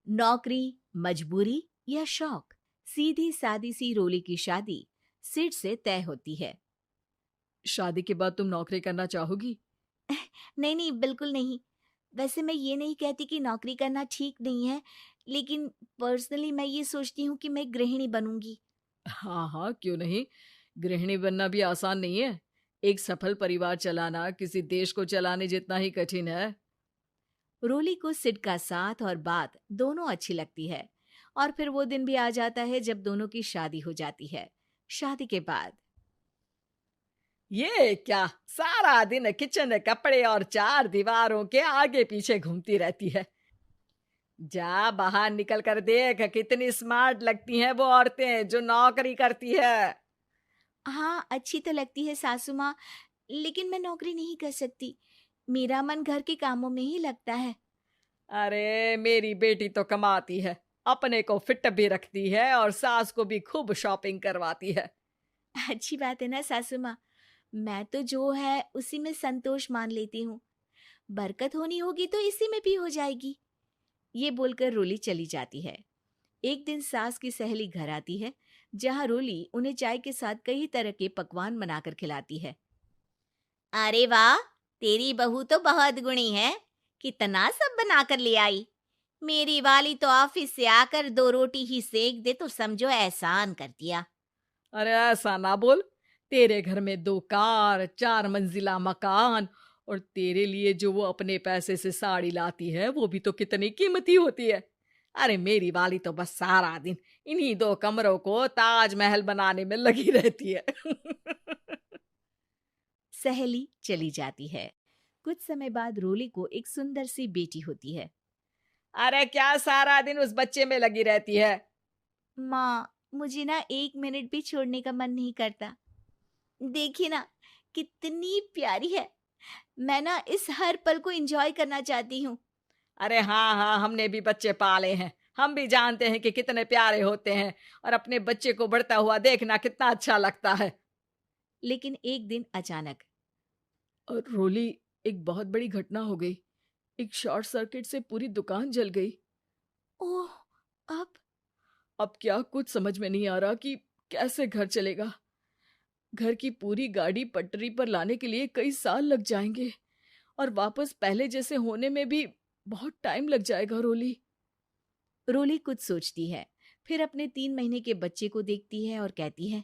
नौकरी, मजबूरी या शौक, सीधी सादी सी रोली की शादी सिड से तय होती है। शादी के बाद तुम नौकरी करना चाहोगी? नहीं नहीं, बिल्कुल नहीं। वैसे मैं ये नहीं कहती कि नौकरी करना ठीक नहीं है, लेकिन पर्सनली मैं ये सोचती हूँ कि मैं गृहिणी बनूंगी। हाँ हाँ, क्यों नहीं। गृहिणी बनना भी आसान नहीं है। एक सफल परिवार चलाना किसी देश को चलाने जितना ही कठिन है। रोली को सिड का साथ और बात दोनों अच्छी लगती है। और फिर वो दिन भी आ जाता है जब दोनों की शादी हो जाती है। शादी के बाद ये क्या, सारा दिन किचन कपड़े और चार दीवारों के आगे पीछे घूमती रहती है। जा बाहर निकल कर देख, कितनी स्मार्ट लगती हैं वो औरतें जो नौकरी करती है। हाँ, अच्छी तो लगती है सासू माँ, लेकिन मैं नौकरी नहीं कर सकती। मेरा मन घर के कामों में ही लगता है। अरे मेरी बेटी तो कमाती है, अपने को फिट भी रखती है और सास को भी खूब शॉपिंग करवाती है। अच्छी बात है ना सासू माँ। मैं तो जो है उसी में संतोष मान लेती हूँ। बरकत होनी होगी तो इसी में भी हो जाएगी। ये बोलकर रोली चली जाती है। एक दिन सास की सहेली घर आती है, जहाँ रोली उन्हें चाय के साथ कई तरह के पकवान बनाकर खिलाती है। अरे वाह, तेरी बहू तो बहुत गुणी है। कितना सब बनाकर ले आई। मेरी वाली तो ऑफिस से आकर दो रोटी ही सेक दे तो समझो एहसान कर दिया। अरे ऐसा ना बोल। तेरे घर में दो कार, चार मंजिला मकान, और तेरे लिए जो वो अपने पैसे से साड़ी लाती है वो भी तो कितनी कीमती होती है। अरे मेरी वाली तो बस सारा दिन इन्हीं दो कमरों को ताजमहल बनाने में लगी रहती है। सहेली चली जाती है। कुछ समय बाद रोली को एक सुंदर सी बेटी होती है। अरे क्या सारा दिन उस बच्चे में लगी रहती है। माँ, मुझे ना एक मिनट भी छोड़ने का मन नहीं करता। देखिए ना, कितनी प्यारी है। मैं ना इस हर पल को एंजॉय करना चाहती हूँ। अरे हाँ हाँ, हमने भी बच्चे पाले हैं, हम भी जानते हैं कि कितने प्यारे होते हैं, और अपने बच्चे को बढ़ता हुआ देखना कितना अच्छा लगता है। लेकिन एक दिन अचानक और रोली, एक बहुत बड़ी घटना हो गई। एक शॉर्ट सर्किट से पूरी दुकान जल गई। ओह, अब अब क्या कुछ समझ में नहीं आ रहा कि कैसे घर चलेगा। घर की पूरी गाड़ी पटरी पर लाने के लिए कई साल लग जाएंगे, और वापस पहले जैसे होने में भी बहुत टाइम लग जाएगा। रोली, रोली कुछ सोचती है, फिर अपने 3 महीने के बच्चे को देखती है और कहती है,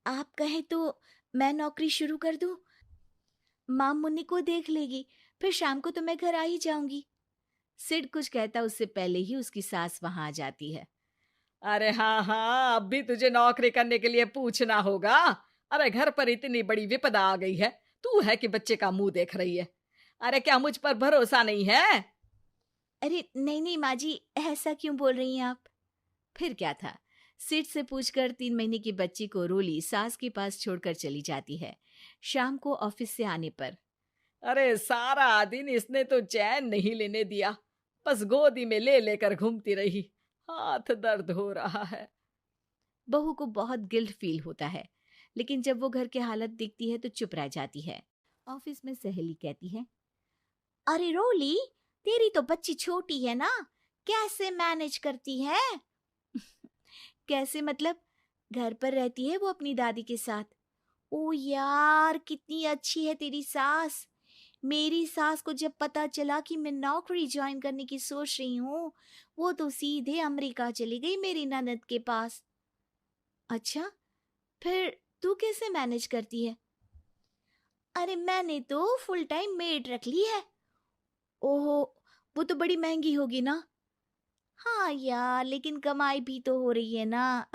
आप कहें तो मैं नौकरी शुरू कर दूं? माँ मुन्नी को देख लेगी, फिर शाम को तो मैं घर आ ही जाऊंगी। सिड कुछ कहता उससे पहले ही उसकी सास वहां आ जाती है। अरे हाँ हाँ, अब भी तुझे नौकरी करने के लिए पूछना होगा। अरे घर पर इतनी बड़ी विपदा आ गई है, तू है कि बच्चे का मुंह देख रही है। अरे क्या मुझ पर भरोसा नहीं है? अरे नहीं नहीं माँ जी, ऐसा क्यों बोल रही हैं आप? फिर क्या था, सिड से पूछकर 3 महीने की बच्ची को रोली सास के पास छोड़कर चली जाती है। शाम को ऑफिस से आने पर अरे सारा दिन इसने तो चैन नहीं लेने दिया, बस गोदी में ले लेकर घूमती रही। हाथ दर्द हो रहा है। बहू को बहुत गिल्ट फील होता है, लेकिन जब वो घर की हालत देखती है तो चुप रह जाती है। ऑफिस में सहेली कहती है, अरे रोली, तेरी तो बच्ची छोटी है ना, कैसे मैनेज करती है? कैसे मतलब? घर पर रहती है वो अपनी दादी के साथ। ओ यार, कितनी अच्छी है तेरी सास। मेरी सास को जब पता चला कि मैं नौकरी ज्वाइन करने की सोच रही हूँ, वो तो सीधे अमेरिका चली गई मेरी ननद के पास। अच्छा, फिर तू कैसे मैनेज करती है? अरे मैंने तो फुल टाइम मेड रख ली है। ओहो, वो तो बड़ी महंगी होगी ना? हाँ यार, लेकिन कमाई भी तो हो रही है ना।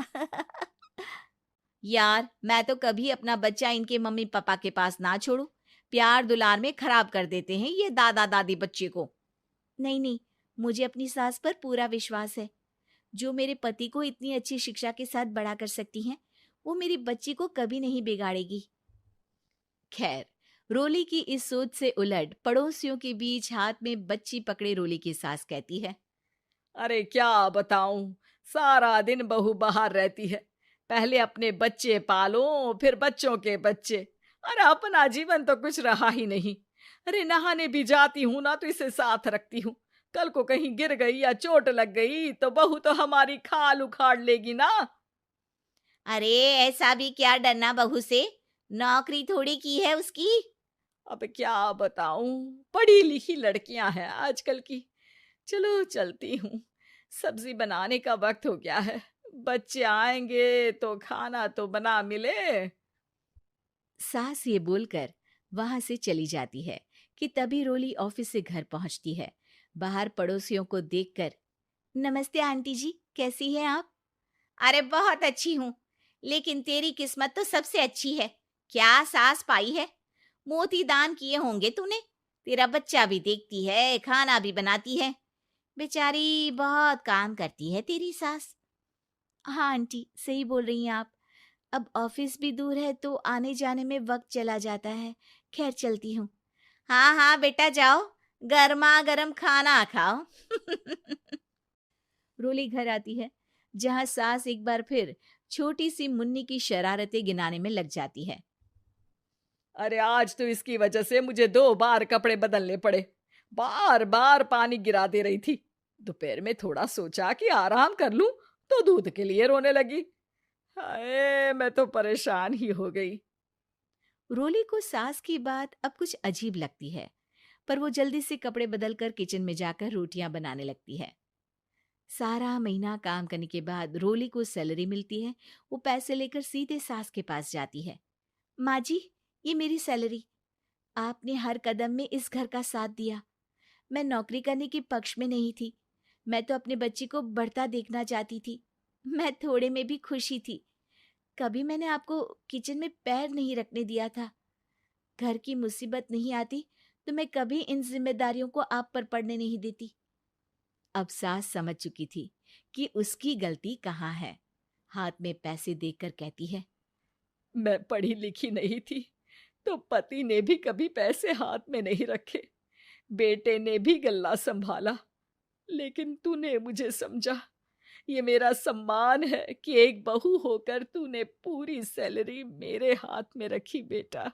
यार, मैं तो कभी अपना बच्चा इनके मम्मी पापा के पास ना छोड़ू। प्यार दुलार में खराब कर देते हैं ये दादा दादी बच्चे को। नहीं नहीं, मुझे अपनी सास पर पूरा विश्वास है। जो मेरे पति को इतनी अच्छी शिक्षा के साथ बड़ा कर सकती हैं, वो मेरी बच्ची को कभी नहीं बिगाड़ेगी। खैर, रोली की इस सोच से उलट पड़ोसियों के बीच हाथ में बच्ची पकड़े रोली की सास कहती है, अरे क्या बताऊं, सारा दिन बहू बाहर रहती है। पहले अपने बच्चे पालो, फिर बच्चों के बच्चे। अरे अपना जीवन तो कुछ रहा ही नहीं। अरे नहाने भी जाती हूं ना तो इसे साथ रखती हूँ, कल को कहीं गिर गई या चोट लग गई तो बहू तो हमारी खाल उखाड़ लेगी ना। अरे ऐसा भी क्या डरना बहू से, नौकरी थोड़ी की है उसकी। अब क्या बताऊं, पढ़ी लिखी लड़कियां हैं आजकल की। चलो चलती हूँ, सब्जी बनाने का वक्त हो गया है। बच्चे आएंगे तो खाना तो बना मिले। सास ये बोलकर वहां से चली जाती है कि तभी रोली ऑफिस से घर पहुंचती है। बाहर पड़ोसियों को देखकर, नमस्ते आंटी जी, कैसी हैं आप? अरे बहुत अच्छी हूँ, लेकिन तेरी किस्मत तो सबसे अच्छी है। क्या सास पाई है, मोती दान किए होंगे तूने। तेरा बच्चा भी देखती है, खाना भी बनाती है। बेचारी बहुत काम करती है तेरी सास। हाँ आंटी, सही बोल रही हैं आप। अब ऑफिस भी दूर है तो आने जाने में वक्त चला जाता है। खैर चलती हूँ। हाँ हाँ बेटा जाओ, गर्मा गर्म खाना खाओ। रोली घर आती है, जहाँ सास एक बार फिर छोटी सी मुन्नी की शरारतें गिनाने में लग जाती है। अरे आज तो इसकी वजह से मुझे 2 बार कपड़े बदलने पड़े। बार बार पानी गिरा दे रही थी। दोपहर में थोड़ा सोचा कि आराम कर लूं तो दूध के लिए रोने लगी। हाय, मैं तो परेशान ही हो गई। रोली को सास की बात अब कुछ अजीब लगती है, पर वो जल्दी से कपड़े बदलकर किचन में जाकर रोटियां बनाने लगती है। सारा महीना काम करने के बाद रोली को सैलरी मिलती है। वो पैसे लेकर सीधे सास के पास जाती है। माँ जी, ये मेरी सैलरी। आपने हर कदम में इस घर का साथ दिया। मैं नौकरी करने के पक्ष में नहीं थी। मैं तो अपने बच्चे को बढ़ता देखना चाहती थी। मैं थोड़े में भी खुशी थी। कभी मैंने आपको किचन में पैर नहीं रखने दिया था। घर की मुसीबत नहीं आती तो मैं कभी इन जिम्मेदारियों को आप पर पड़ने नहीं देती। अब सास समझ चुकी थी कि उसकी गलती कहाँ है। हाथ में पैसे देखकर कहती है, मैं पढ़ी लिखी नहीं थी तो पति ने भी कभी पैसे हाथ में नहीं रखे। बेटे ने भी गल्ला संभाला, लेकिन तूने मुझे समझा। ये मेरा सम्मान है कि एक बहू होकर तूने पूरी सैलरी मेरे हाथ में रखी बेटा।